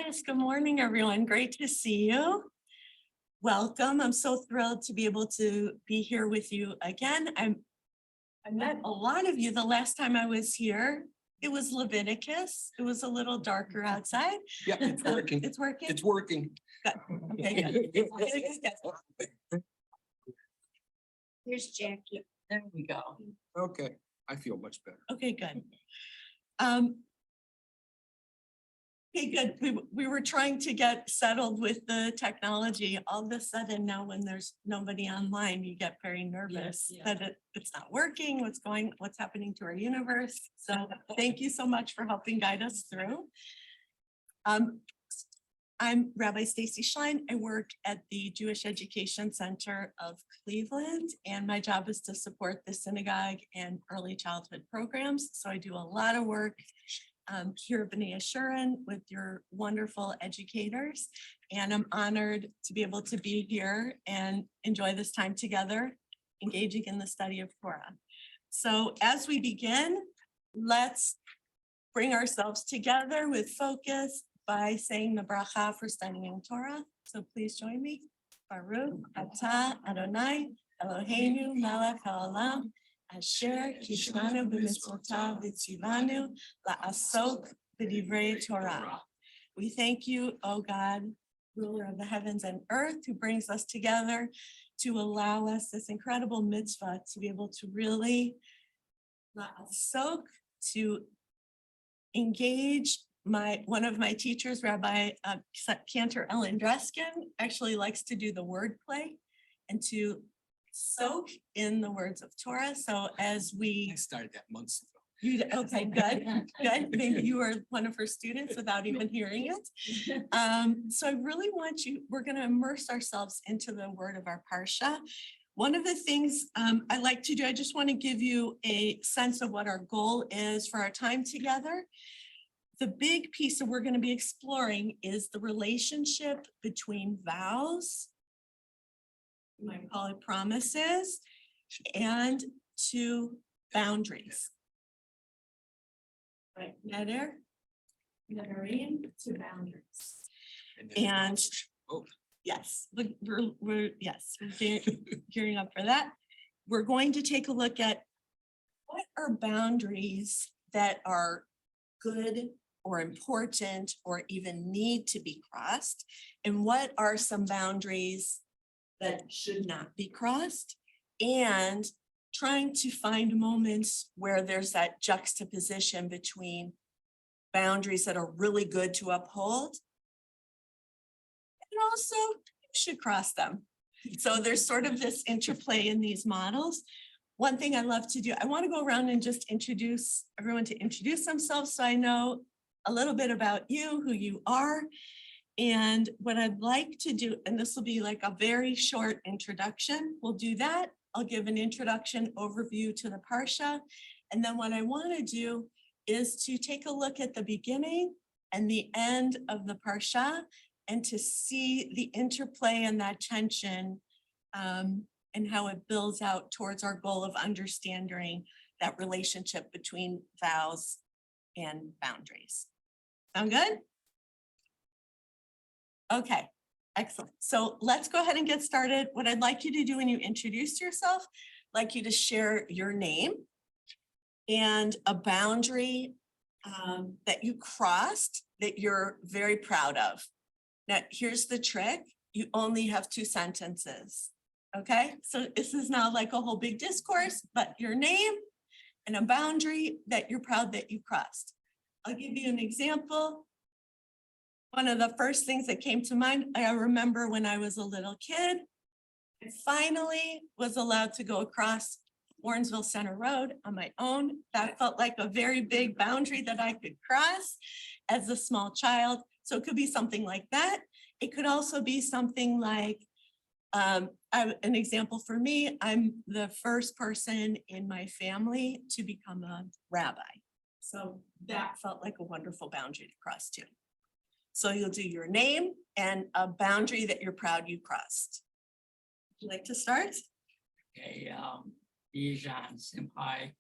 Shabbos. Good morning, everyone. Great to see you. Welcome. I'm so thrilled to be able to be here with you again. I met a lot of you the last time I was here. It was Leviticus. It was a little darker outside. Yeah, it's working. It's working. It's working. Good. Okay, good. Here's Jackie. There we go. Okay, I feel much better. Okay, good. Okay, good. We were trying to get settled with the technology. All of a sudden now when there's nobody online, you get very nervous that it's not working, what's happening to our universe. So thank you so much for helping guide us through. I'm Rabbi Stacy Schlein. I work at the Jewish Education Center of Cleveland, and my job is to support the synagogue and early childhood programs. So I do a lot of work here at B'nai Yeshurun with your wonderful educators. And I'm honored to be able to be here and enjoy this time together, engaging in the study of Torah. So as we begin, let's bring ourselves together with focus by saying the bracha for studying Torah. So please join me. Baruch atah Adonai Eloheinu melech haolam asher kishanu b'mitzvotav v'tzivanu la'asok b'divrei Torah. We thank you, O God, ruler of the heavens and earth, who brings us together to allow us this incredible mitzvah to be able to really la'asok, to engage. One of my teachers, Rabbi Cantor Ellen Dreskin, actually likes to do the word play and to soak in the words of Torah. So as I started that months ago. okay, good. Maybe you were one of her students without even hearing it. So I really want we're going to immerse ourselves into the word of our parsha. One of the things I like to do, I just want to give you a sense of what our goal is for our time together. The big piece that we're going to be exploring is the relationship between vows, you might call it promises, and to boundaries. Right, neder to boundaries. And yes, we're gearing up for that. We're going to take a look at what are boundaries that are good or important or even need to be crossed, and what are some boundaries that should not be crossed, and trying to find moments where there's that juxtaposition between boundaries that are really good to uphold and also you should cross them. So there's sort of this interplay in these models. One thing I love to do, I want to go around and just introduce everyone to introduce themselves so I know a little bit about you, who you are. And what I'd like to do, and this will be like a very short introduction, we'll do that. I'll give an introduction overview to the parsha. And then what I want to do is to take a look at the beginning and the end of the parsha and to see the interplay and that tension and how it builds out towards our goal of understanding that relationship between vows and boundaries. Sound good? Okay, excellent. So let's go ahead and get started. What I'd like you to do when you introduce yourself, I'd like you to share your name and a boundary that you crossed that you're very proud of. Now, here's the trick. You only have 2 sentences. Okay, so this is not like a whole big discourse, but your name and a boundary that you're proud that you crossed. I'll give you an example. One of the first things that came to mind, I remember when I was a little kid, I finally was allowed to go across Warrensville Center Road on my own. That felt like a very big boundary that I could cross as a small child. So it could be something like that. It could also be something like, an example for me, I'm the first person in my family to become a rabbi. So that felt like a wonderful boundary to cross too. So you'll do your name and a boundary that you're proud you crossed. Would you like to start? Okay, Bijan Simpai.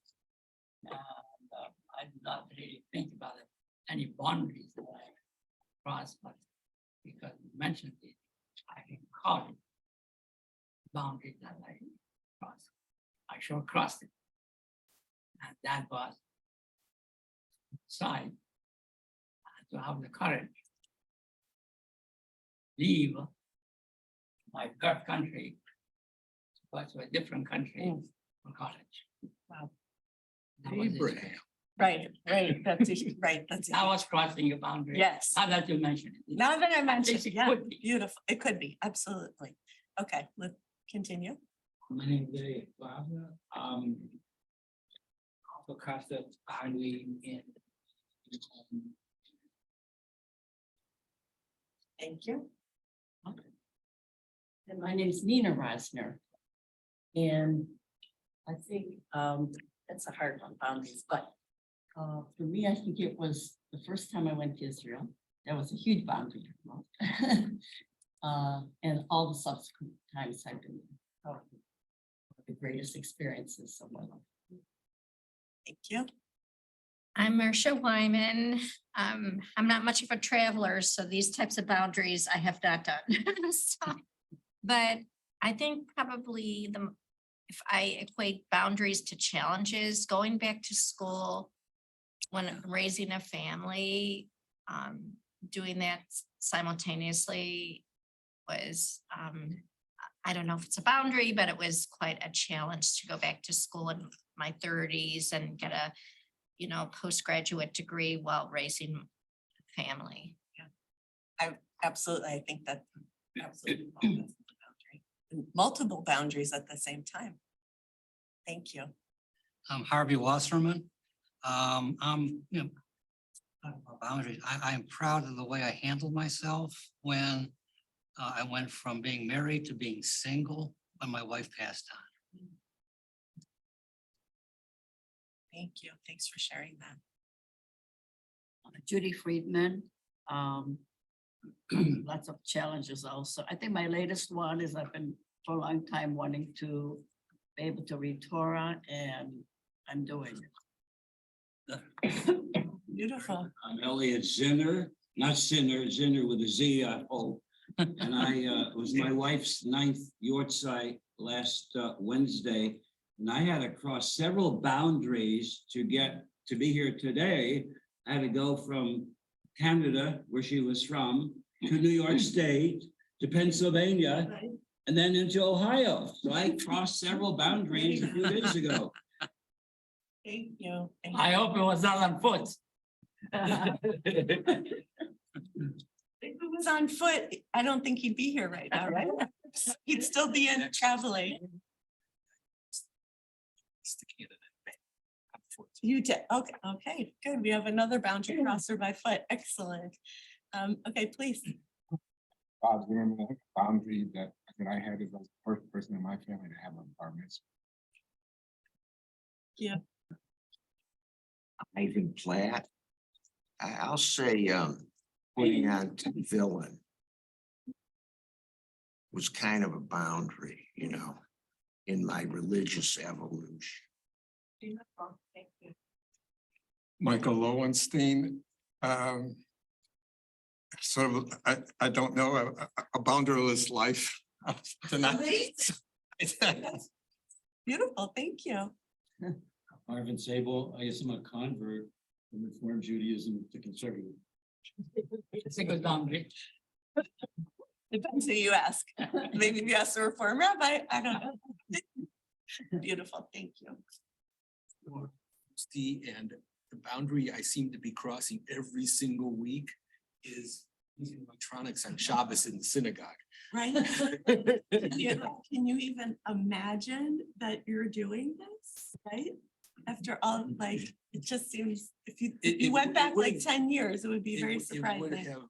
I did not really think about it. Any boundaries that I cross, but because you mentioned it, I can call it boundary that I crossed. I sure crossed it. And that was side to have the courage leave my birth country to go to a different country for college. Wow. That was it. Abraham. Right, that's right, that's. I was crossing a boundary. Yes. Now that you mention it. Now that I mentioned, It yeah, could be. beautiful, it could be, absolutely. Okay, let's continue. My name is Barbara. Also crossed the boundary in. Thank you. And my name is Nina Rosner. And I think that's a hard one, boundaries, but for me, I think it was the first time I went to Israel. That was a huge boundary. And all the subsequent times I've been there. The greatest experiences of my life. Thank you. I'm Marcia Wyman. I'm not much of a traveler, so these types of boundaries I have not done. So, but I think probably if I equate boundaries to challenges, going back to school, when raising a family, doing that simultaneously was, I don't know if it's a boundary, but it was quite a challenge to go back to school in my 30s and get a postgraduate degree while raising a family. Absolutely, I think that absolutely multiple boundaries at the same time. Thank you. I'm Harvey Wasserman. I'm, talking about boundaries. I am proud of the way I handled myself when I went from being married to being single when my wife passed on. Thank you. Thanks for sharing that. Judy Friedman. Lots of challenges also. I think my latest one is I've been for a long time wanting to be able to read Torah, and I'm doing it. Beautiful. I'm Elliot Zinner, not Sinner, Zinner with a Z, I hope. And it was my wife's 9th yortzeit last Wednesday. And I had to cross several boundaries to get to be here today. I had to go from Canada, where she was from, to New York State, to Pennsylvania, and then into Ohio. So I crossed several boundaries a few days ago. Thank you. Thank I you. hope it was not on foot. If it was on foot, I don't think he'd be here right now, right? He'd still be in traveling. It's the candidate. You did, okay, good. We have another boundary crosser by foot. Excellent. Okay, please. Bob Zimmerman, I think the boundary that I had is I was the first person in my family to have a bar mitzvah. Yeah. Ivan Platt. I'll say putting on to the villain was kind of a boundary, in my religious evolution. Beautiful. Thank you. Michael Lowenstein, sort of, I don't know, a boundaryless life. Beautiful, thank you. Marvin Sable, I guess I'm a convert from Reform Judaism to conservative. It's a good boundary. Depends who you ask. Maybe if you ask the Reform Rabbi, I don't know. Beautiful, thank you. And the boundary I seem to be crossing every single week is using electronics on Shabbos in the synagogue. Right? Yeah, can you even imagine that you're doing this, right? After all, like, it just seems, if you It went back like would've- 10 years, it would be very It would surprising. have,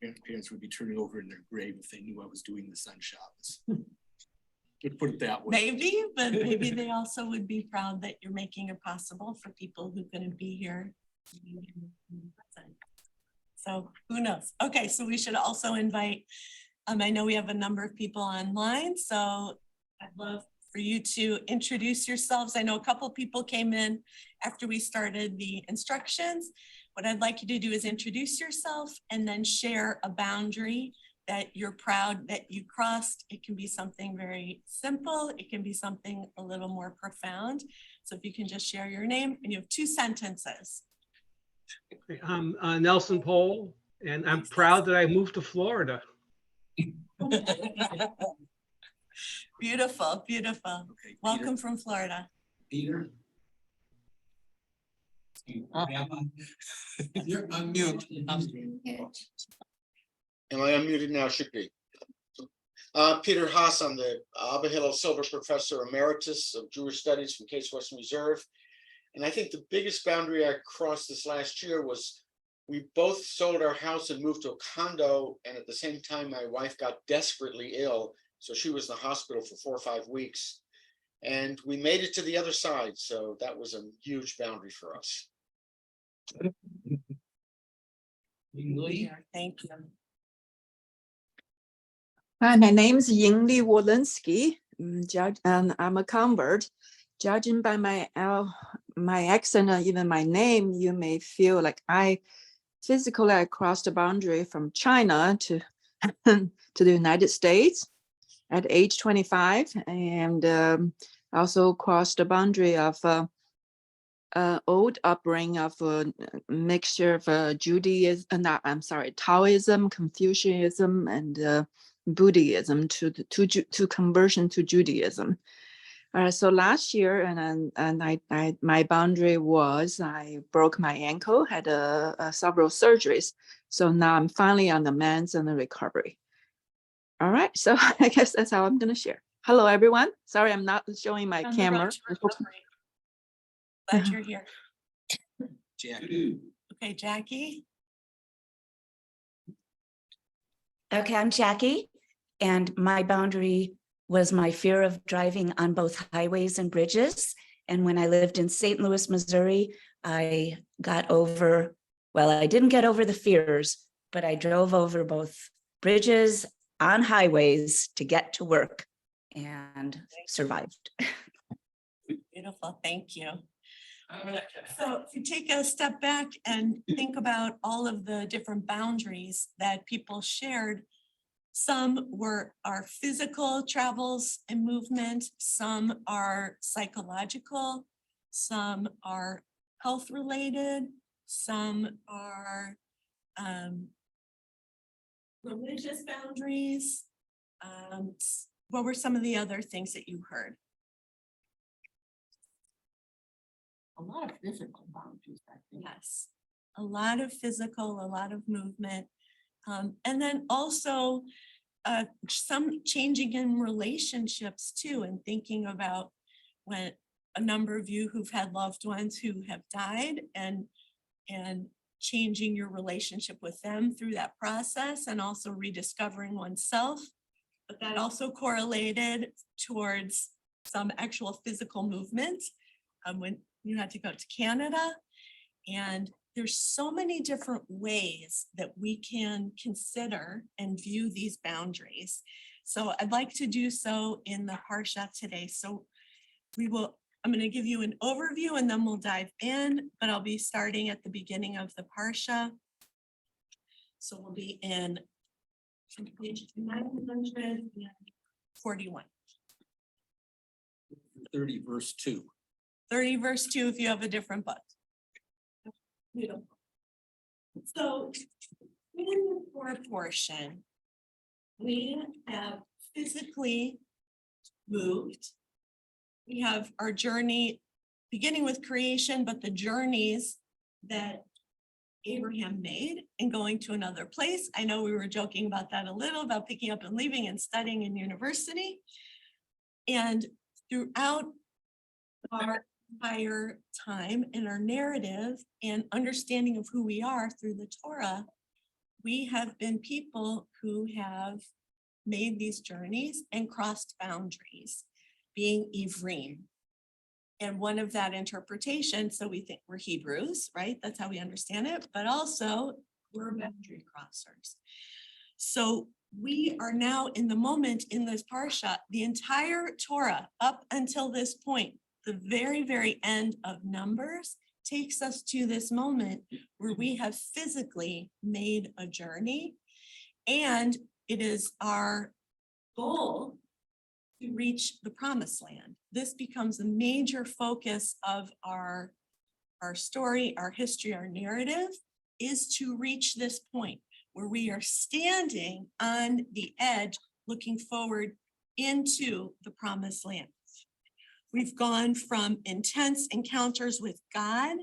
grandparents would be turning over in their grave if they knew I was doing this on Shabbos. Let's put it that way. Maybe, but maybe they also would be proud that you're making it possible for people who couldn't be here. So who knows? Okay, so we should also invite, I know we have a number of people online, so I'd love for you to introduce yourselves. I know a couple people came in after we started the instructions. What I'd like you to do is introduce yourself and then share a boundary that you're proud that you crossed. It can be something very simple. It can be something a little more profound. So if you can just share your name, and you have 2 sentences. I'm Nelson Pohl, and I'm proud that I moved to Florida. Beautiful, beautiful. Okay, Welcome from Florida. Peter. You're unmute. Am I unmuted now? Should be. Peter Haas, I'm the Abba Silver Professor Emeritus of Jewish Studies from Case Western Reserve. And I think the biggest boundary I crossed this last year was we both sold our house and moved to a condo. And at the same time, my wife got desperately ill. So she was in the hospital for 4 or 5 weeks. And we made it to the other side. So that was a huge boundary for us. Thank you. Hi, my name is Yingli Walensky, and I'm a convert. Judging by my accent or even my name, you may feel like I physically crossed the boundary from China to to the United States at age 25, and also crossed the boundary of old upbringing of a mixture of Judaism, Taoism, Confucianism, and Buddhism to conversion to Judaism. So last year, my boundary was I broke my ankle, had several surgeries. So now I'm finally on the mends and the recovery. All right, so I guess that's how I'm going to share. Hello, everyone. Sorry, I'm not showing my camera. Glad you're here. Jackie. Okay, Jackie. Okay, I'm Jackie, and my boundary was my fear of driving on both highways and bridges. And when I lived in St. Louis, Missouri, I got over, well, I didn't get over the fears, but I drove over both bridges on highways to get to work and survived. Beautiful, thank you. So if you take a step back and think about all of the different boundaries that people shared, some were our physical travels and movement, some are psychological, some are health related, some are religious boundaries. What were some of the other things that you heard? A lot of physical boundaries, I think. Yes, a lot of physical, a lot of movement. And then also some changing in relationships too, and thinking about when a number of you who've had loved ones who have died and changing your relationship with them through that process, and also rediscovering oneself. But that also correlated towards some actual physical movement when you had to go to Canada. And there's so many different ways that we can consider and view these boundaries. So I'd like to do so in the Parsha today. So I'm going to give you an overview and then we'll dive in, but I'll be starting at the beginning of the Parsha. So we'll be in page 941. 30 verse 2. 30 verse 2 if you have a different book. Beautiful. So in the Torah portion, we have physically moved. We have our journey beginning with creation, but the journeys that Abraham made and going to another place. I know we were joking about that a little, about picking up and leaving and studying in university. And throughout our entire time in our narrative and understanding of who we are through the Torah, we have been people who have made these journeys and crossed boundaries, being Ivrim. And one of that interpretation, so we think we're Hebrews, right? That's how we understand it, but also we're boundary crossers. So we are now in the moment in this parsha, the entire Torah up until this point, the very, very end of Numbers takes us to this moment where we have physically made a journey. And it is our goal to reach the promised land. This becomes a major focus of our story, our history, our narrative, is to reach this point where we are standing on the edge, looking forward into the promised land. We've gone from intense encounters with God.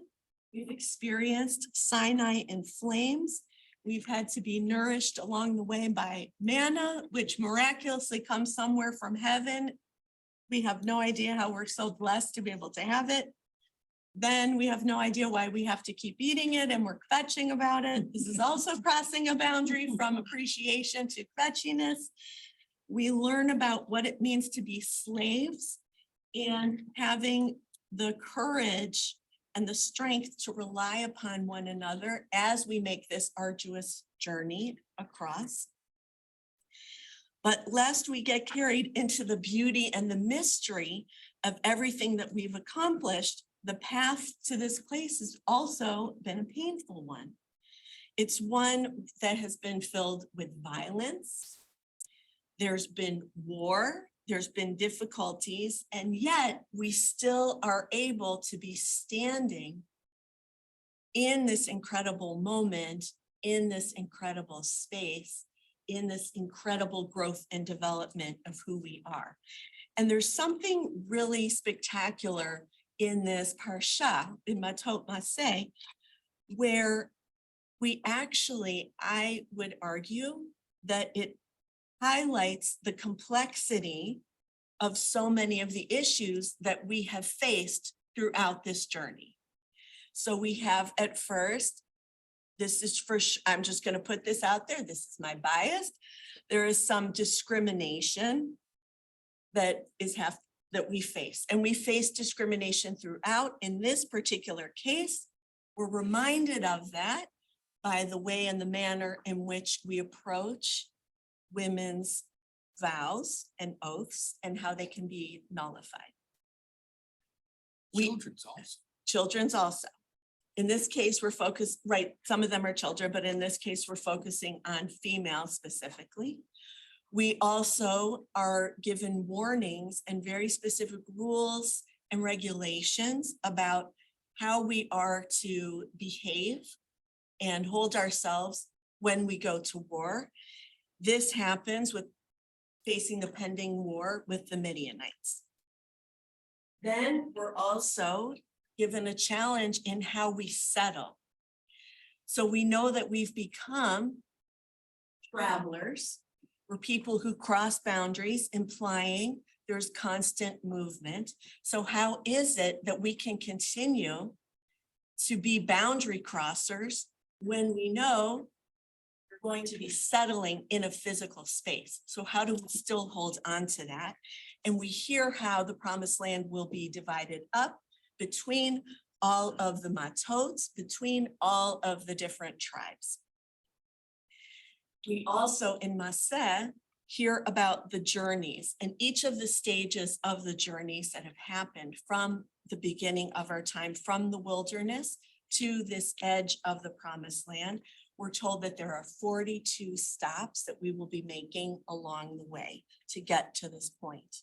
We've experienced Sinai in flames. We've had to be nourished along the way by manna, which miraculously comes somewhere from heaven. We have no idea how we're so blessed to be able to have it. Then we have no idea why we have to keep eating it and we're kvetching about it. This is also crossing a boundary from appreciation to kvetchiness. We learn about what it means to be slaves and having the courage and the strength to rely upon one another as we make this arduous journey across. But lest we get carried into the beauty and the mystery of everything that we've accomplished, the path to this place has also been a painful one. It's one that has been filled with violence. There's been war. There's been difficulties, and yet we still are able to be standing in this incredible moment, in this incredible space, in this incredible growth and development of who we are. And there's something really spectacular in this parsha, in Matot Maseh, where we actually, I would argue that it highlights the complexity of so many of the issues that we have faced throughout this journey. So we have at first, this is for, I'm just going to put this out there. This is my bias. There is some discrimination that we face, and we face discrimination throughout. In this particular case, we're reminded of that by the way and the manner in which we approach women's vows and oaths and how they can be nullified. Children's also. In this case, we're focused, right, some of them are children, but in this case, we're focusing on females specifically. We also are given warnings and very specific rules and regulations about how we are to behave and hold ourselves when we go to war. This happens with facing the pending war with the Midianites. Then we're also given a challenge in how we settle. So we know that we've become travelers. We're people who cross boundaries, implying there's constant movement. So how is it that we can continue to be boundary crossers when we know we're going to be settling in a physical space? So how do we still hold on to that? And we hear how the promised land will be divided up between all of the Matots, between all of the different tribes. We also in Maseh hear about the journeys and each of the stages of the journeys that have happened from the beginning of our time, from the wilderness to this edge of the promised land. We're told that there are 42 stops that we will be making along the way to get to this point.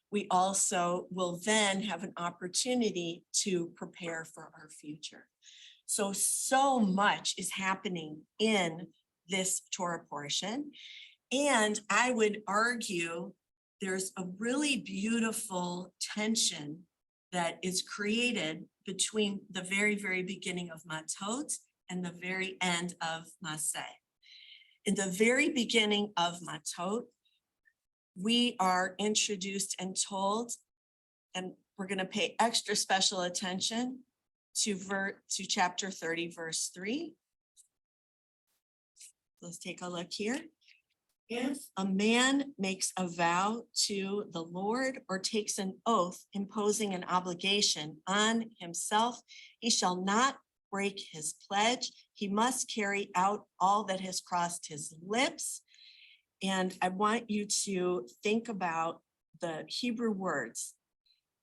We also will then have an opportunity to prepare for our future. So much is happening in this Torah portion. And I would argue there's a really beautiful tension that is created between the very, very beginning of Matot and the very end of Maseh. In the very beginning of Matot, we are introduced and told, and we're going to pay extra special attention to chapter 30, verse 3. Let's take a look here. If a man makes a vow to the Lord or takes an oath imposing an obligation on himself, he shall not break his pledge. He must carry out all that has crossed his lips. And I want you to think about the Hebrew words.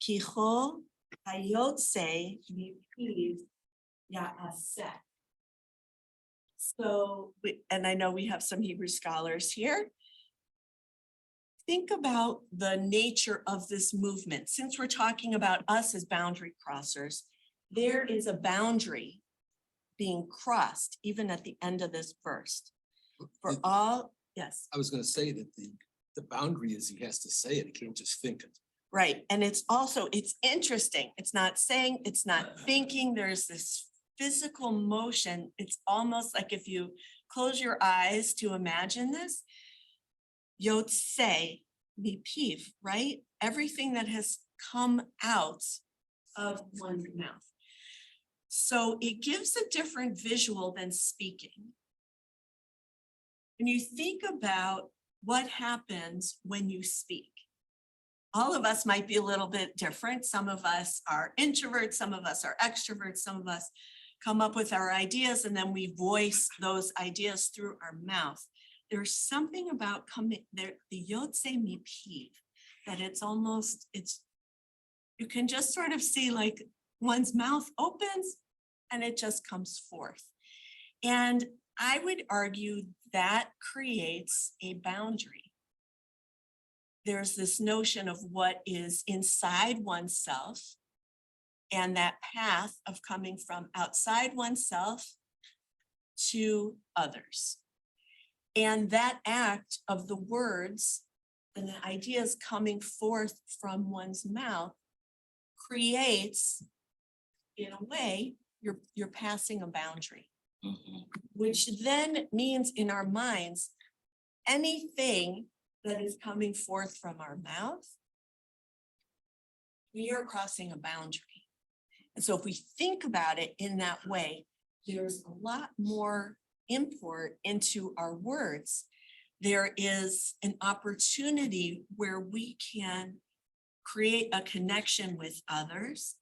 Kichol hayotse mipiv ya'aseh. So, and I know we have some Hebrew scholars here. Think about the nature of this movement. Since we're talking about us as boundary crossers, there is a boundary being crossed even at the end of this verse. For all, yes, I was gonna say that the boundary is he has to say it, he can't just think it. right. And it's also, it's interesting. It's not saying, it's not thinking, there's this physical motion. It's almost like if you close your eyes to imagine this, Yotse mipiv, right? Everything that has come out of one's mouth. So it gives a different visual than speaking. When you think about what happens when you speak, all of us might be a little bit different. Some of us are introverts, some of us are extroverts, some of us come up with our ideas and then we voice those ideas through our mouth. There's something about coming there, the Yotse mipiv, that it's almost, you can just sort of see like one's mouth opens and it just comes forth. And I would argue that creates a boundary. There's this notion of what is inside oneself and that path of coming from outside oneself to others. And that act of the words and the ideas coming forth from one's mouth creates, in a way, you're passing a boundary, which then means in our minds, anything that is coming forth from our mouth, we are crossing a boundary. And so if we think about it in that way, there's a lot more import into our words. There is an opportunity where we can create a connection with others.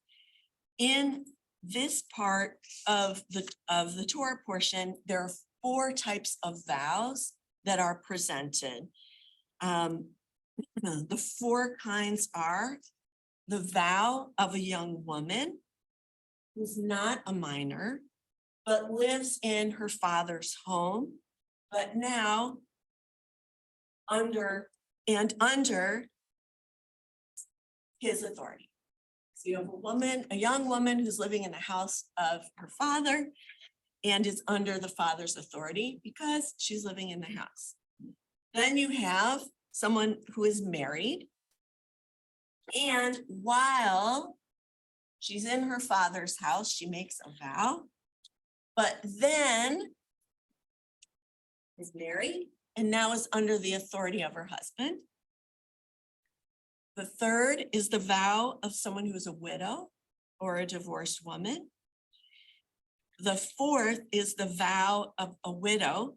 In this part of the Torah portion, there are 4 types of vows that are presented. The 4 kinds are the vow of a young woman who's not a minor, but lives in her father's home, but now under his authority. So you have a young woman who's living in the house of her father and is under the father's authority because she's living in the house. Then you have someone who is married, and while she's in her father's house, she makes a vow, but then is married and now is under the authority of her husband. The third is the vow of someone who is a widow or a divorced woman. The fourth is the vow of a widow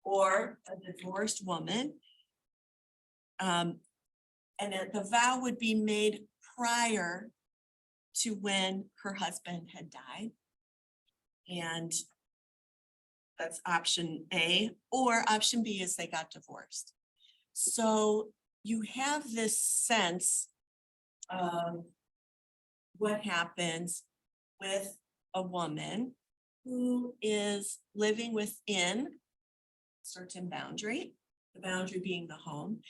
or a divorced woman. And the vow would be made prior to when her husband had died. And that's option A, or option B is they got divorced. So you have this sense of what happens with a woman who is living within a certain boundary, the boundary being the home.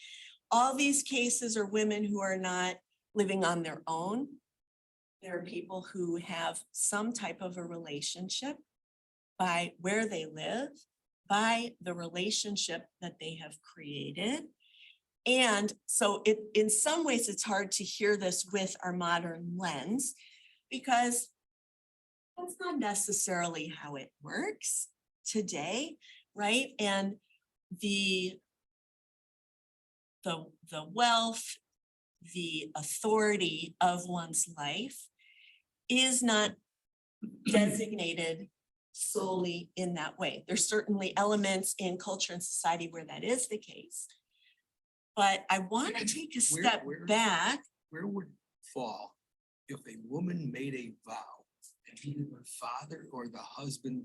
All these cases are women who are not living on their own. There are people who have some type of a relationship by where they live, by the relationship that they have created. And so in some ways, it's hard to hear this with our modern lens because that's not necessarily how it works today, right? And the wealth, the authority of one's life is not designated solely in that way. There's certainly elements in culture and society where that is the case. But I want to take a step back. Where would it fall if a woman made a vow and either her father or the husband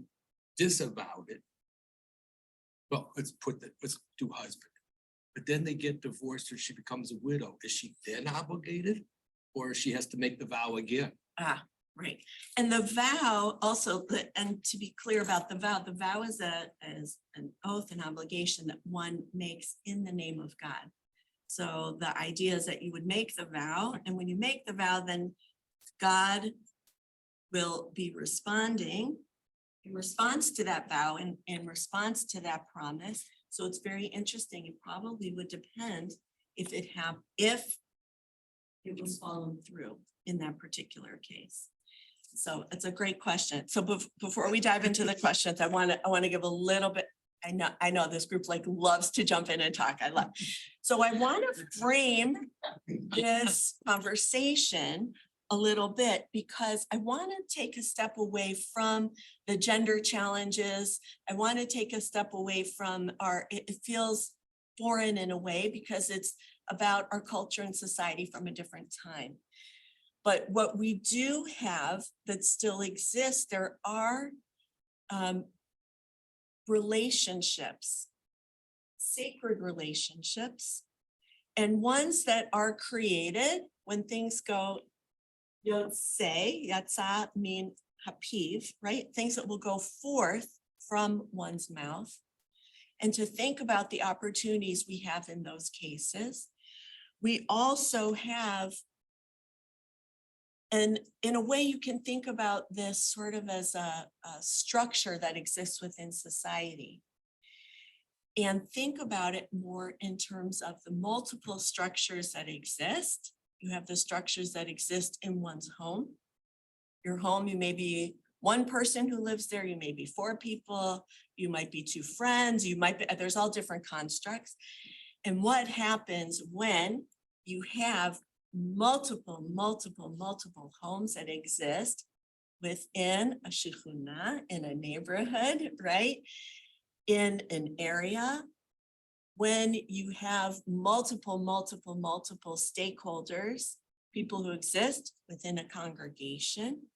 disavowed it, well, let's do husband. But then they get divorced or she becomes a widow. Is she then obligated? Or she has to make the vow again? Ah, right. And the vow also, and to be clear about the vow is an oath, an obligation that one makes in the name of God. So the idea is that you would make the vow, and when you make the vow, then God will be responding in response to that vow and in response to that promise. So it's very interesting. It probably would depend if it was followed through in that particular case. So it's a great question. So before we dive into the questions, I want to give a little bit. I know this group like loves to jump in and talk. So I want to frame this conversation a little bit because I want to take a step away from the gender challenges. I want to take a step away from it feels foreign in a way because it's about our culture and society from a different time. But what we do have that still exists, there are relationships, sacred relationships, and ones that are created when things go, yatsa mean hapiv, right? Things that will go forth from one's mouth. And to think about the opportunities we have in those cases. We also have, and in a way you can think about this sort of as a structure that exists within society. And think about it more in terms of the multiple structures that exist. You have the structures that exist in one's home. Your home, you may be one person who lives there, you may be 4 people, you might be 2 friends, you might be, there's all different constructs. And what happens when you have multiple homes that exist within a shechuna, in a neighborhood, right? In an area, when you have multiple stakeholders, people who exist within a congregation,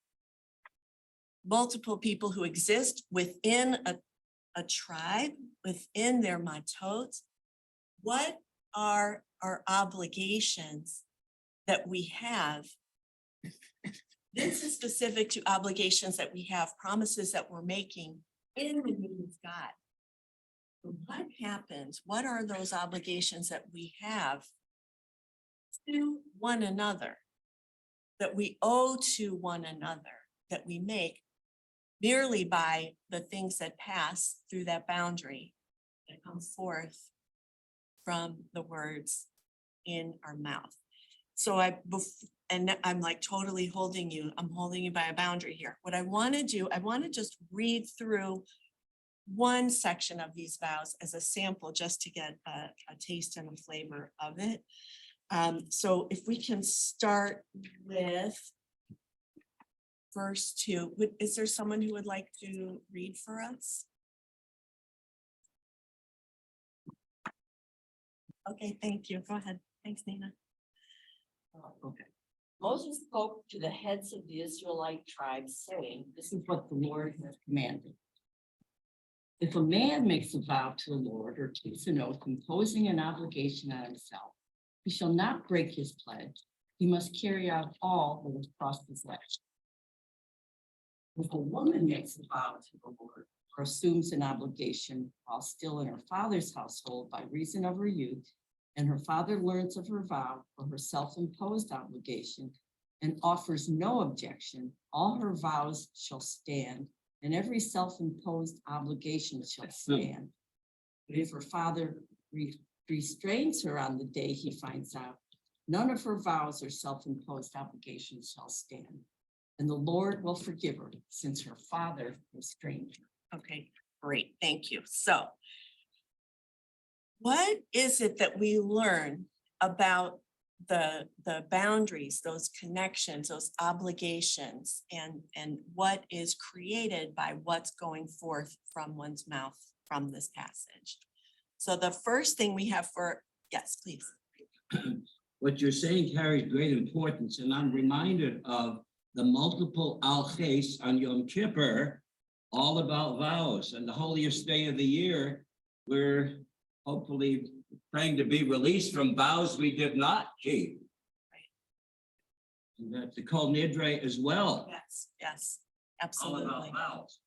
multiple people who exist within a tribe, within their matot, what are our obligations that we have? This is specific to obligations that we have, promises that we're making in the name of God. What happens? What are those obligations that we have to one another, that we owe to one another, that we make merely by the things that pass through that boundary that come forth from the words in our mouth? So I'm like totally holding you. I'm holding you by a boundary here. What I want to do, I want to just read through one section of these vows as a sample just to get a taste and a flavor of it. So if we can start with verse 2. Is there someone who would like to read for us? Okay, thank you. Go ahead. Thanks, Nina. Okay. Moses spoke to the heads of the Israelite tribes, saying, "This is what the Lord has commanded. If a man makes a vow to the Lord or takes an oath imposing an obligation on himself, he shall not break his pledge. He must carry out all that has crossed his lips. If a woman makes a vow to the Lord or assumes an obligation while still in her father's household by reason of her youth, and her father learns of her vow or her self-imposed obligation and offers no objection, all her vows shall stand, and every self-imposed obligation shall stand. But if her father restrains her on the day he finds out, none of her vows or self-imposed obligations shall stand, and the Lord will forgive her since her father restrained her." Okay, great. Thank you. So what is it that we learn about the boundaries, those connections, those obligations, and what is created by what's going forth from one's mouth from this passage? So the first thing we have yes, please. What you're saying carries great importance, and I'm reminded of the multiple al-Ches on Yom Kippur, all about vows, and the holiest day of the year we're hopefully praying to be released from vows we did not keep. And that's the Kol Nidre as well. Yes, yes, All about absolutely. vows.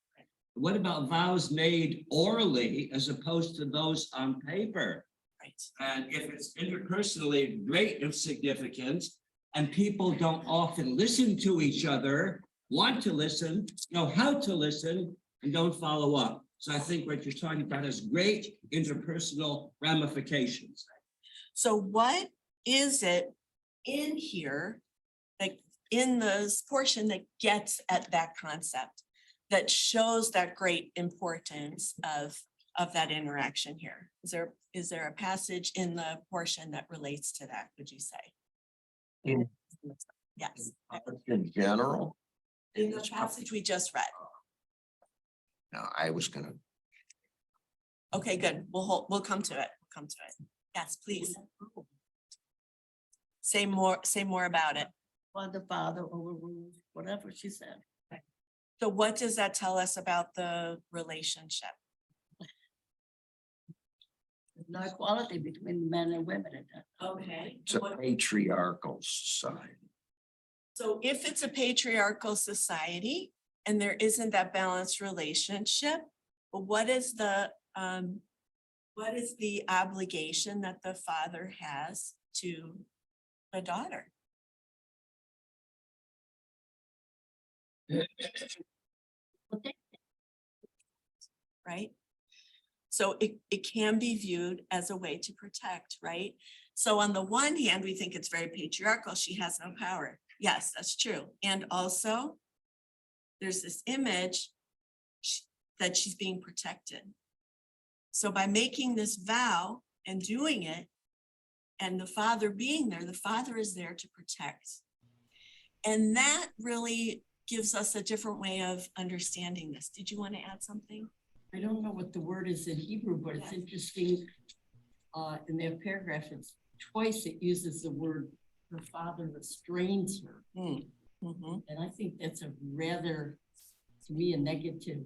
What about vows made orally as opposed to those on paper? Right. And if it's interpersonally great of significance, and people don't often listen to each other, want to listen, know how to listen, and don't follow up. So I think what you're talking about is great interpersonal ramifications. So what is it in here, like in this portion that gets at that concept, that shows that great importance of that interaction here? Is there a passage in the portion that relates to that, would you say? In- Yes, In general, in the passage we just read. no, I was gonna, Okay, good. We'll come to it. Come to it. Yes, please. Say more about it. Or the father overruled, whatever she said. So what does that tell us about the relationship? There's no equality between men and women in that. Okay. it's a patriarchal society. So if it's a patriarchal society and there isn't that balanced relationship, what is the obligation that the father has to the daughter? Right? So it can be viewed as a way to protect, right? So on the one hand, we think it's very patriarchal. She has no power. Yes, that's true. And also, there's this image that she's being protected. So by making this vow and doing it, and the father being there, the father is there to protect. And that really gives us a different way of understanding this. Did you want to add something? I don't know what the word is in Hebrew, but it's interesting. In their paragraph, it's twice it uses the word, her father restrains her. Mm-hmm. And I think that's a rather, to me, a negative.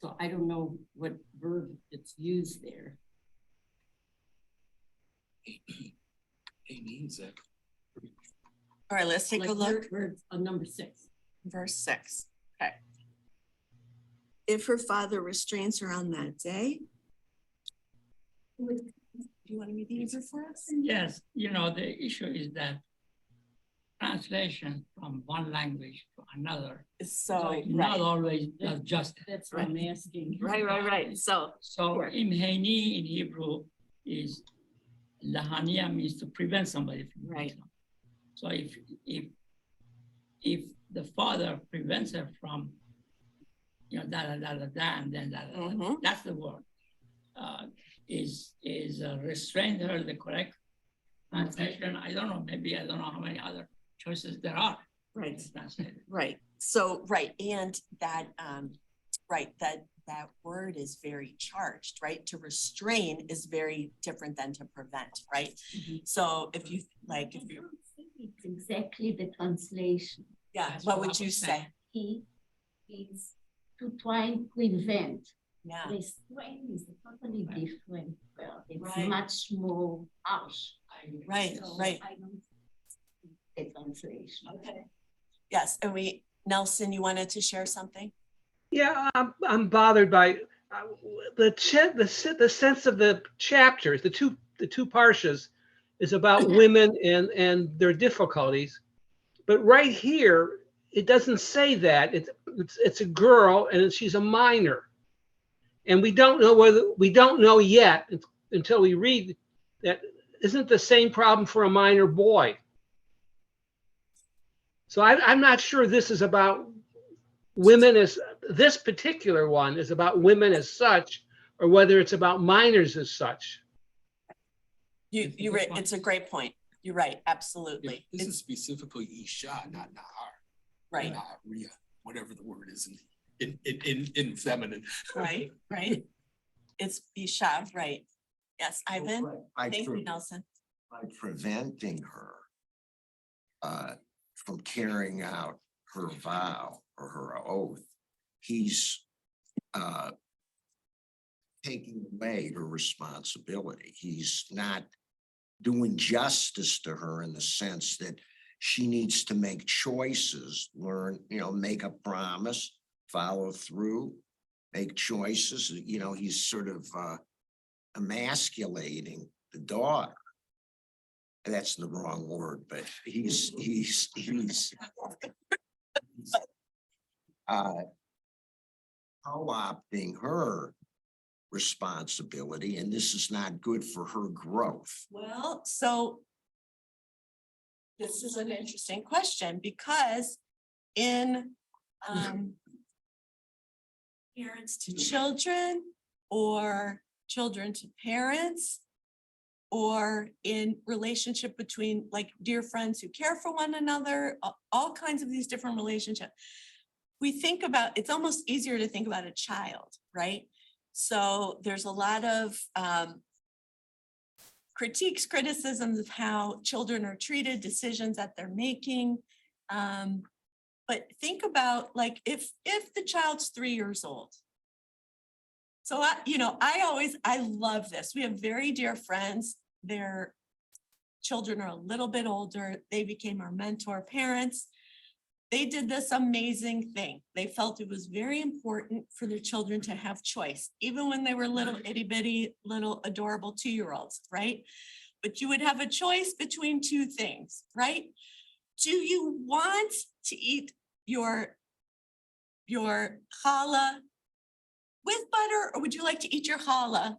So I don't know what verb it's used there. He means it. All right, let's take a look. Number 6. Verse 6. Okay. If her father restrains her on that day. Do you want to read the Hebrew for us? Yes, the issue is that translation from one language to another So, not always does justice. That's what I'm asking. Right. So, So imheni in Hebrew is lahania, means to prevent somebody from doing Right. something. So if the father prevents her from, and then Mhm. that's the word. Is restrain her the correct translation? I don't know. Maybe I don't know how many other choices there are. right. Translated. Right. So, right. And that, that word is very charged, right? To restrain is very different than to prevent, right? So if you It's exactly the translation. yeah, That's what what I would you was say? saying. He is to try and prevent. Yeah, Restraint is totally different. Well, it's Right. much more harsh. right, So right. I don't see the translation. Okay. Yes, and Nelson, you wanted to share something? Yeah, I'm bothered by the sense of the chapters. The two parshas is about women and their difficulties, but right here it doesn't say that. It's a girl and she's a minor, and we don't know yet until we read that isn't the same problem for a minor boy. So I'm not sure this is about women as this particular one is about women as such, or whether it's about minors as such. It's a great point. You're right, Yeah, absolutely. this is It's specifically Isha, not Nahar. right, Rhea, whatever the word is in feminine. right. It's Bishav, right? Yes, Ivan. Thank you, Nelson. By preventing her from carrying out her vow or her oath, he's taking away her responsibility. He's not doing justice to her in the sense that she needs to make choices, learn, make a promise, follow through, make choices. He's sort of emasculating the daughter. That's the wrong word, but he's co-opting her responsibility, and this is not good for her growth. Well, so this is an interesting question because in parents to children or children to parents, or in relationship between like dear friends who care for one another, all kinds of these different relationships. We think about, it's almost easier to think about a child, right? So there's a lot of criticisms of how children are treated, decisions that they're making. But think about like if the child's 3 years old. So I love this. We have very dear friends. Their children are a little bit older. They became our mentor parents. They did this amazing thing. They felt it was very important for their children to have choice, even when they were little itty bitty, little adorable 2-year-olds, right? But you would have a choice between two things, right? Do you want to eat your challah with butter, or would you like to eat your challah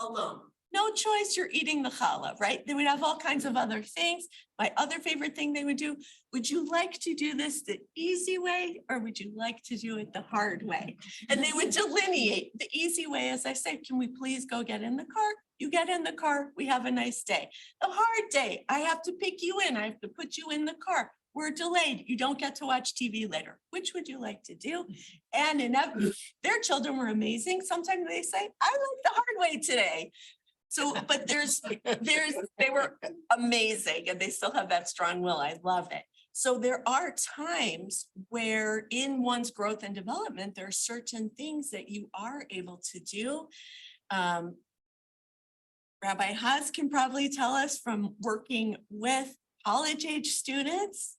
alone? No choice, you're eating the challah, right? They would have all kinds of other things. My other favorite thing they would do, would you like to do this the easy way, or would you like to do it the hard way? And they would delineate the easy way, as I say, can we please go get in the car? You get in the car, we have a nice day. The hard day, I have to pick you in, I have to put you in the car. We're delayed, you don't get to watch TV later. Which would you like to do? And their children were amazing. Sometimes they say, I like the hard way today. So, but they were amazing and they still have that strong will. I love it. So there are times where in one's growth and development, there are certain things that you are able to do. Rabbi Haas can probably tell us from working with college age students,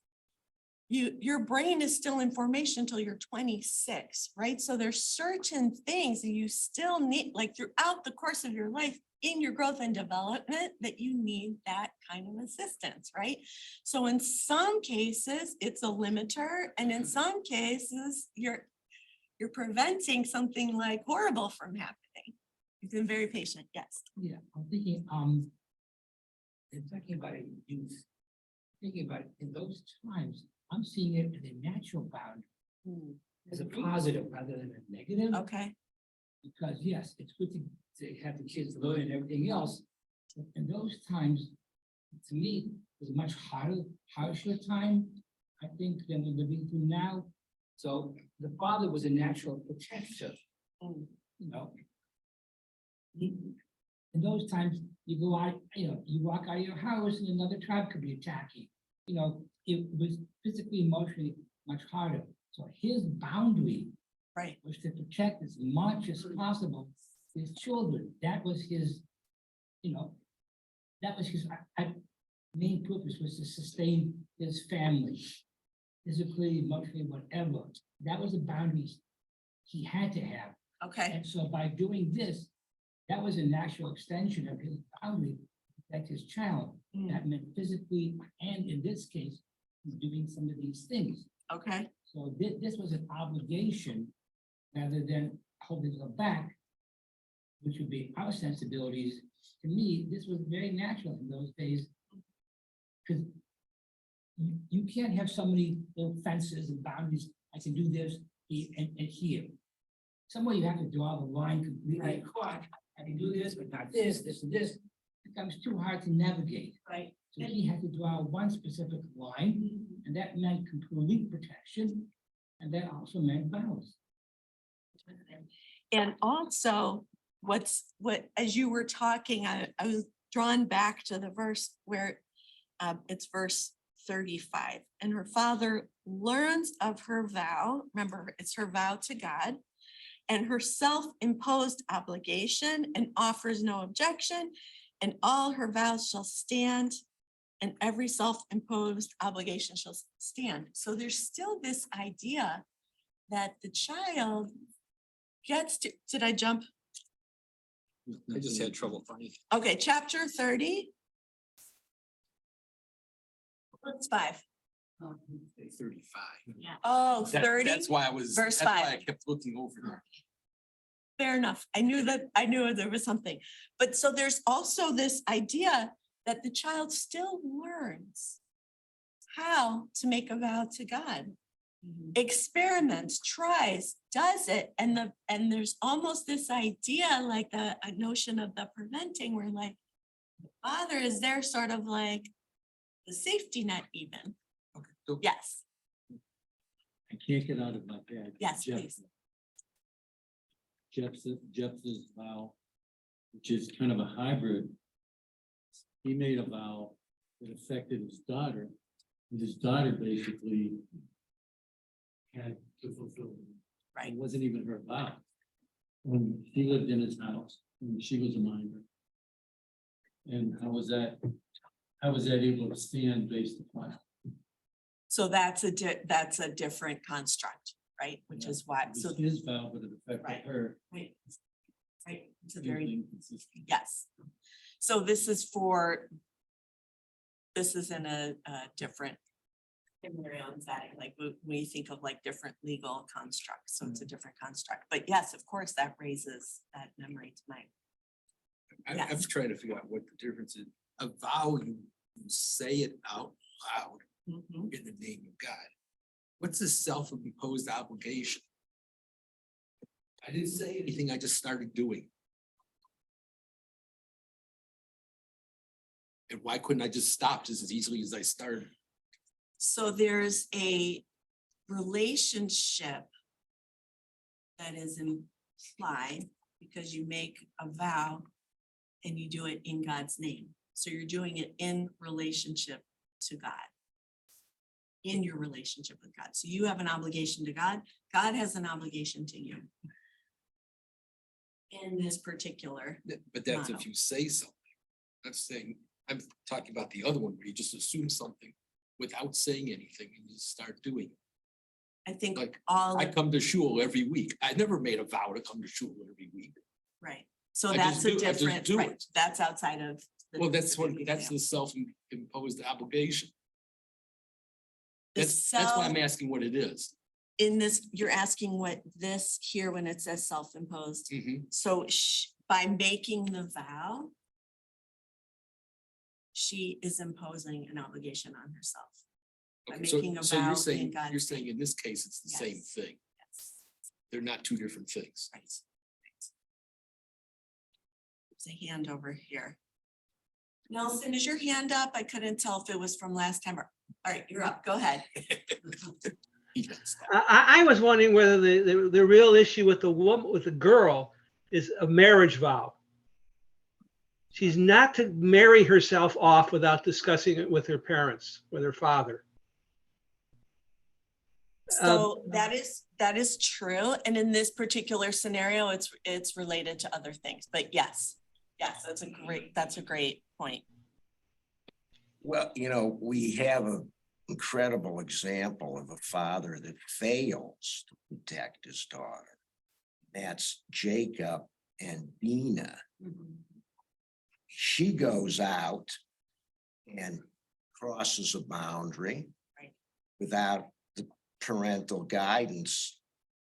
your brain is still in formation until you're 26, right? So there's certain things that you still need, like throughout the course of your life, in your growth and development, that you need that kind of assistance, right? So in some cases, it's a limiter, and in some cases, you're preventing something like horrible from happening. You've been very patient, yes. Yeah, I'm thinking, in talking about youth, thinking about in those times, I'm seeing it as a natural boundary. As a positive rather than a negative. Okay. Because yes, it's good to have the kids learn and everything else. But in those times, to me, it was a much harsher time, I think, than we're living through now. So the father was a natural protector. You know, in those times, you go out, you walk out of your house and another tribe could be attacking. It was physically, emotionally much harder. So his boundary was to protect as much as possible his children. That was his, main purpose was to sustain his family, physically, emotionally, whatever. That was the boundaries he had to have. Okay. And so by doing this, that was a natural extension of his boundary to protect his child. That meant physically, and in this case, doing some of these things. Okay. So this was an obligation rather than holding them back, which would be our sensibilities. To me, this was very natural in those days, because you can't have so many little fences and boundaries. I can do this and here. Somewhere you have to draw the line completely. I can do this, but not this, this, and this. It becomes too hard to navigate. Right. So he had to draw one specific line, and that meant complete protection, and that also meant balance. And also, as you were talking, I was drawn back to the verse where it's verse 35, and her father learns of her vow. Remember, it's her vow to God, and her self-imposed obligation and offers no objection, and all her vows shall stand, and every self-imposed obligation shall stand. So there's still this idea that the child gets to, did I jump? I just had trouble finding. Okay, chapter 30. Verse 5. 35. Oh, 30. That's why I was, verse that's why 5. I kept looking over there. Fair enough. I knew there was something. But so there's also this idea that the child still learns how to make a vow to God. Experiments, tries, does it. And there's almost this idea, like a notion of the preventing, where like the father is there sort of like the safety net even. Okay. So Yes, I can't get out of my bed. yes, please. Jephthah's vow, which is kind of a hybrid. He made a vow that affected his daughter, and his daughter basically had to fulfill it. Right. It wasn't even her vow. When she lived in his house, when she was a minor. And how was that able to stand based upon? So that's a different construct, right? Which is why, It so. was his vow, but it affected Right. her. Right. Right, it's a She was very, inconsistent. yes. So this is in a different scenario and setting, like we think of like different legal constructs, so it's a different construct. But yes, of course, that raises that memory to mind. I'm Yes. trying to figure out what the difference is. A vow, you say it out loud Mhm. in the name of God. What's the self-imposed obligation? I didn't say anything, I just started doing. And why couldn't I just stop just as easily as I started? So there's a relationship that is implied because you make a vow and you do it in God's name. So you're doing it in relationship to God. In your relationship with God. So you have an obligation to God. God has an obligation to you. In this particular, But that's Model. if you say something. I'm saying, I'm talking about the other one where you just assume something without saying anything and you start doing it. I think Like, all, I come to shul every week. I never made a vow to come to shul every week. right. So I that's just a do- I just different, do right, it. that's outside of. the Well, that's what, specific that's the example. self-imposed obligation. The That's why self- I'm asking what it is. In this, you're asking what this here when it says self-imposed. Mhm. So by making the vow, she is imposing an obligation on herself. By Okay, so- making a so vow you're in saying, God's you're saying name. in this case, it's the same Yes. thing. Yes, They're not two different things. right. There's a hand over here. Nelson, is your hand up? I couldn't tell if it was from last time or, all right, you're up. Go ahead. He does that. I was wondering whether the real issue with the woman, with the girl, is a marriage vow. She's not to marry herself off without discussing it with her parents, with her father. So that is true. And in this particular scenario, it's related to other things, but yes, that's a great point. Well, we have an incredible example of a father that fails to protect his daughter. That's Jacob and Dinah. She goes out and crosses a boundary Right. without the parental guidance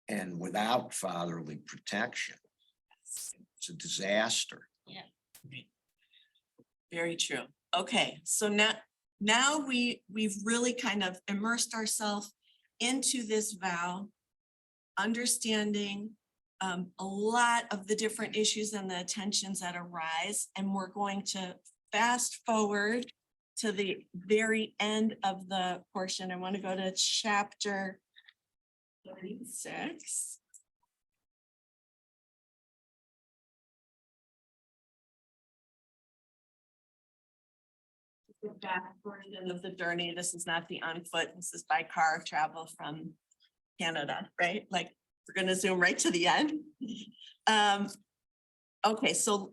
and without fatherly protection. It's a disaster. Very true. Okay, so now we've really kind of immersed ourselves into this vow, understanding a lot of the different issues and the tensions that arise, and we're going to fast forward to the very end of the portion. I want to go to chapter 36. The back version of the journey. This is not the on foot. This is by car travel from Canada, right? Like, We're gonna zoom right to the end. Okay, so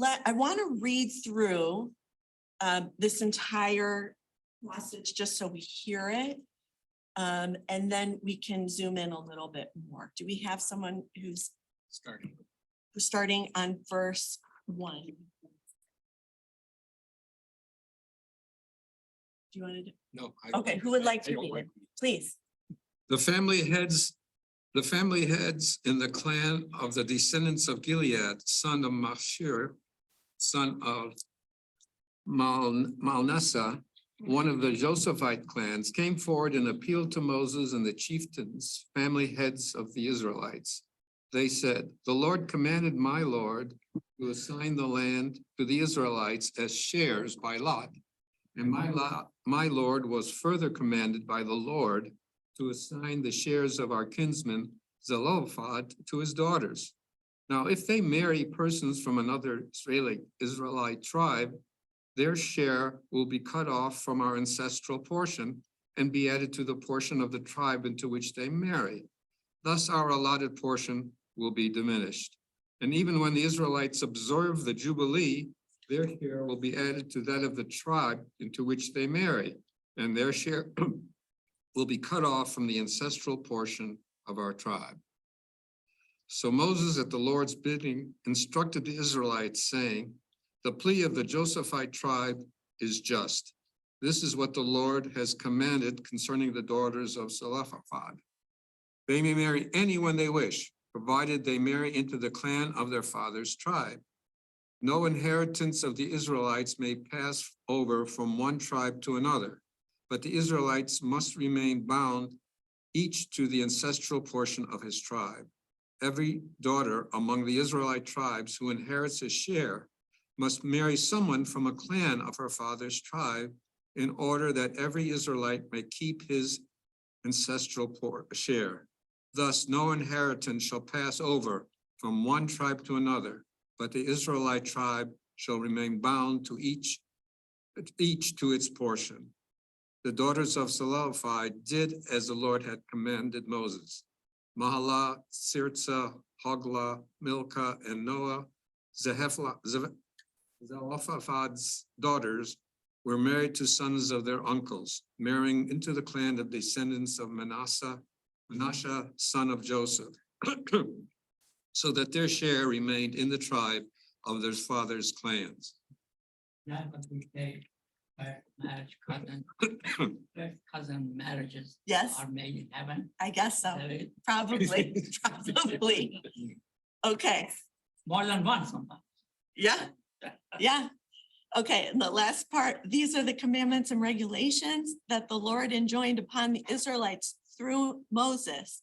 I want to read through this entire passage just so we hear it. And then we can zoom in a little bit more. Do we have someone who's starting on verse 1? Do you want to do? No. Okay, who would like to don't read like it? Please. The family heads in the clan of the descendants of Gilead, son of Machir, son of Manasseh, one of the Josephite clans, came forward and appealed to Moses and the chieftains, family heads of the Israelites. They said, "The Lord commanded my Lord to assign the land to the Israelites as shares by lot. And my Lord was further commanded by the Lord to assign the shares of our kinsman Zelophehad to his daughters. Now, if they marry persons from another Israelite tribe, their share will be cut off from our ancestral portion and be added to the portion of the tribe into which they marry. Thus, our allotted portion will be diminished. And even when the Israelites observe the Jubilee, their share will be added to that of the tribe into which they marry, and their share will be cut off from the ancestral portion of our tribe." So Moses, at the Lord's bidding, instructed the Israelites, saying, "The plea of the Josephite tribe is just. This is what the Lord has commanded concerning the daughters of Zelophehad. They may marry anyone they wish, provided they marry into the clan of their father's tribe. No inheritance of the Israelites may pass over from one tribe to another, but the Israelites must remain bound each to the ancestral portion of his tribe. Every daughter among the Israelite tribes who inherits a share must marry someone from a clan of her father's tribe in order that every Israelite may keep his ancestral share. Thus, no inheritance shall pass over from one tribe to another, but the Israelite tribe shall remain bound to each to its portion. The daughters of Zelophehad did as the Lord had commanded Moses. Mahlah, Sirza, Hoglah, Milcah, and Noah, Zelophehad's daughters, were married to sons of their uncles, marrying into the clan of descendants of Manasseh, son of Joseph, so that their share remained in the tribe of their father's clans. Not what we say, marriage cousin marriages. Yes. Are made in heaven. I guess so. Is that it? Probably. Okay, More than one sometimes. yeah, yeah. Okay, and the last part, these are the commandments and regulations that the Lord enjoined upon the Israelites through Moses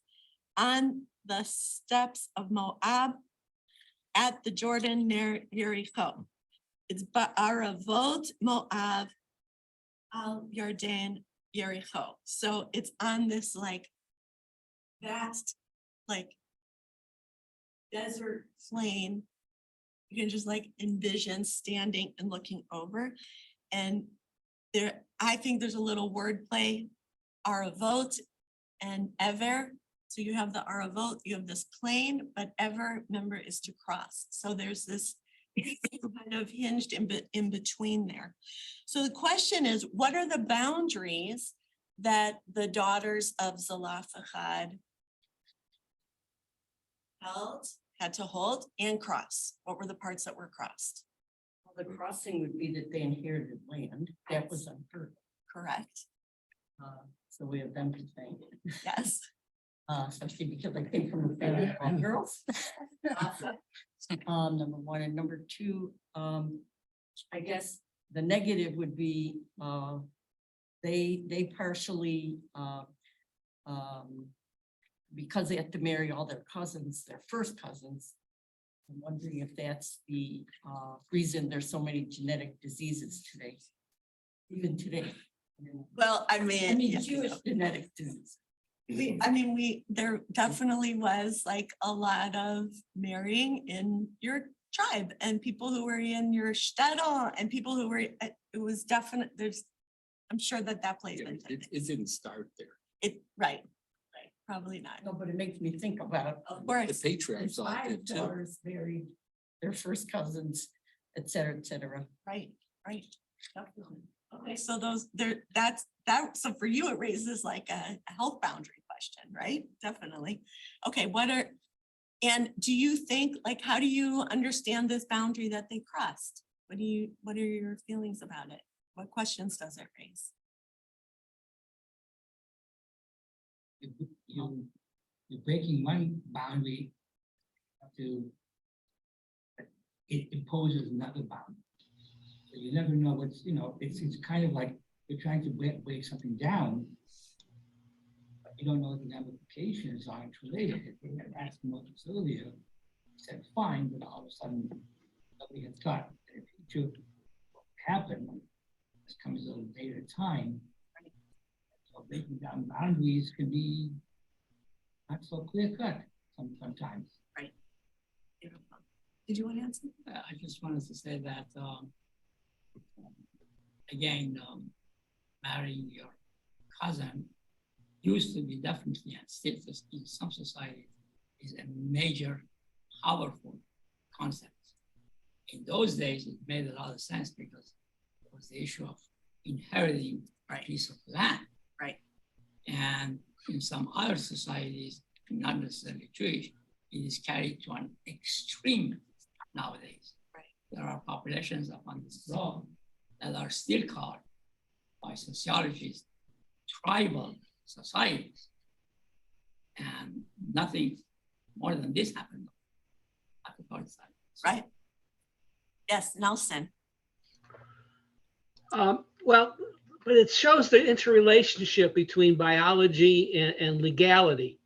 on the steps of Moab at the Jordan near Jericho. It's Ba'aravot Moab al Yarden Jericho. So it's on this like vast, like desert plain. You can just like envision standing and looking over. And there, I think there's a little wordplay, Aravot and Ever. So you have the Aravot, you have this plain, but Ever, remember, is to cross. So there's this kind of hinged in between there. So the question is, what are the boundaries that the daughters of Zelophehad had to hold and cross? What were the parts that were crossed? Well, the crossing would be that they inherited land. That was unheard Correct. of. So we have them to thank. Yes. Especially because I came from a family of all girls. Number one, and number two, I guess the negative would be, they partially, because they have to marry all their cousins, their first cousins. I'm wondering if that's the reason there's so many genetic diseases today, even today. Well, I mean, Jewish genetic disease. there definitely was like a lot of marrying in your tribe and people who were in your shtetl and people who were, it was definite, I'm sure that plays into it. It didn't start there. Right. Probably not. No, but it makes me think about. Of The course. patriarchs all My did too. daughters married their first cousins, et cetera, et cetera. Right, right. Definitely. Okay, so so for you, it raises like a health boundary question, right? Definitely. Okay, and do you think, like, how do you understand this boundary that they crossed? What are your feelings about it? What questions does it raise? You're breaking one boundary it imposes another boundary. So you never know what's, it's kind of like you're trying to break something down, but you don't know what the ramifications are related. If we had asked him about this earlier, he said, fine, but all of a sudden, nobody had thought that if it should happen, this comes a little later time. So breaking down boundaries can be not so clear cut sometimes. Right. Beautiful. Did you want to answer? I just wanted to say that, again, marrying your cousin used to be definitely, and still in some societies, is a major, powerful concept. In those days, it made a lot of sense because it was the issue of inheriting a piece of land. Right. And in some other societies, not necessarily Jewish, it is carried to an extreme nowadays. Right. There are populations upon this globe that are still called by sociologists tribal societies. And nothing more than this happened at the north side. Right. Yes, Nelson. Well, but it shows the interrelationship between biology and legality.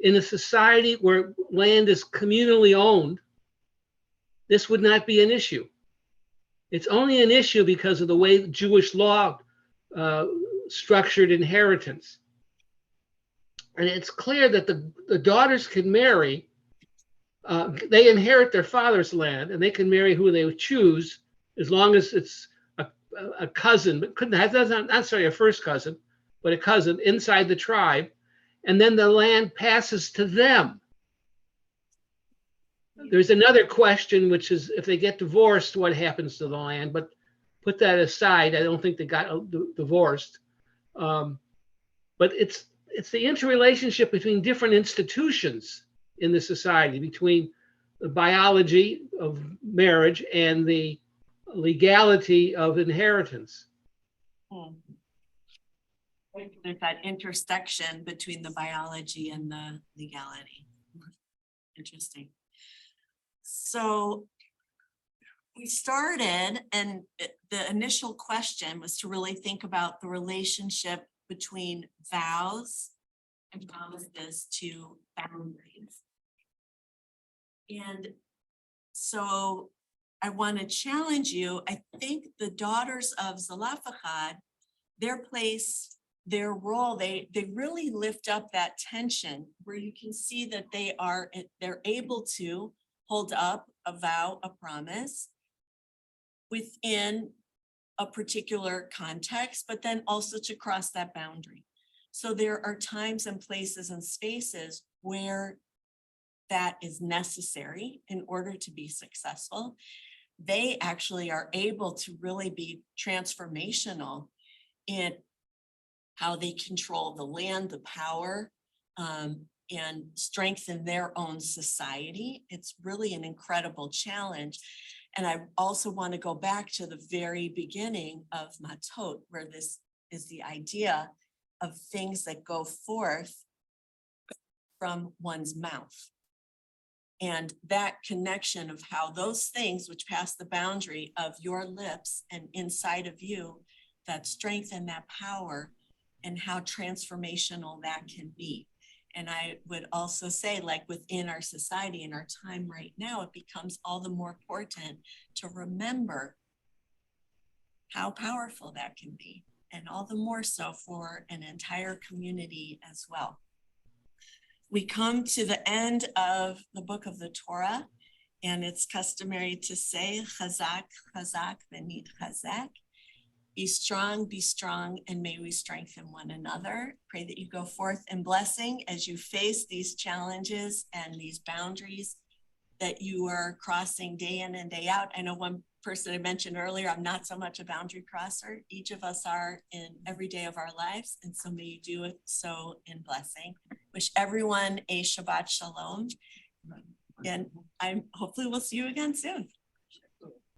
In a society where land is communally owned, this would not be an issue. It's only an issue because of the way Jewish law structured inheritance. And it's clear that the daughters can marry, they inherit their father's land, and they can marry who they choose as long as it's a cousin, but that's not necessarily a first cousin, but a cousin inside the tribe. And then the land passes to them. There's another question, which is if they get divorced, what happens to the land? But put that aside. I don't think they got divorced. But it's the interrelationship between different institutions in the society, between the biology of marriage and the legality of inheritance. There's that intersection between the biology and the legality. Interesting. So we started, and the initial question was to really think about the relationship between vows and promises to boundaries. And so I want to challenge you. I think the daughters of Zelophehad, their place, their role, they really lift up that tension where you can see that they're able to hold up a vow, a promise within a particular context, but then also to cross that boundary. So there are times and places and spaces where that is necessary in order to be successful. They actually are able to really be transformational in how they control the land, the power, and strengthen their own society. It's really an incredible challenge. And I also want to go back to the very beginning of Matot, where this is the idea of things that go forth from one's mouth. And that connection of how those things which pass the boundary of your lips and inside of you, that strength and that power, and how transformational that can be. And I would also say, like within our society in our time right now, it becomes all the more important to remember how powerful that can be, and all the more so for an entire community as well. We come to the end of the book of the Torah, and it's customary to say chazak, chazak, v'nit chazak. Be strong, and may we strengthen one another. Pray that you go forth in blessing as you face these challenges and these boundaries that you are crossing day in and day out. I know one person I mentioned earlier, I'm not so much a boundary crosser. Each of us are in every day of our lives. And so may you do it so in blessing. Wish everyone a Shabbat Shalom. And hopefully we'll see you again soon.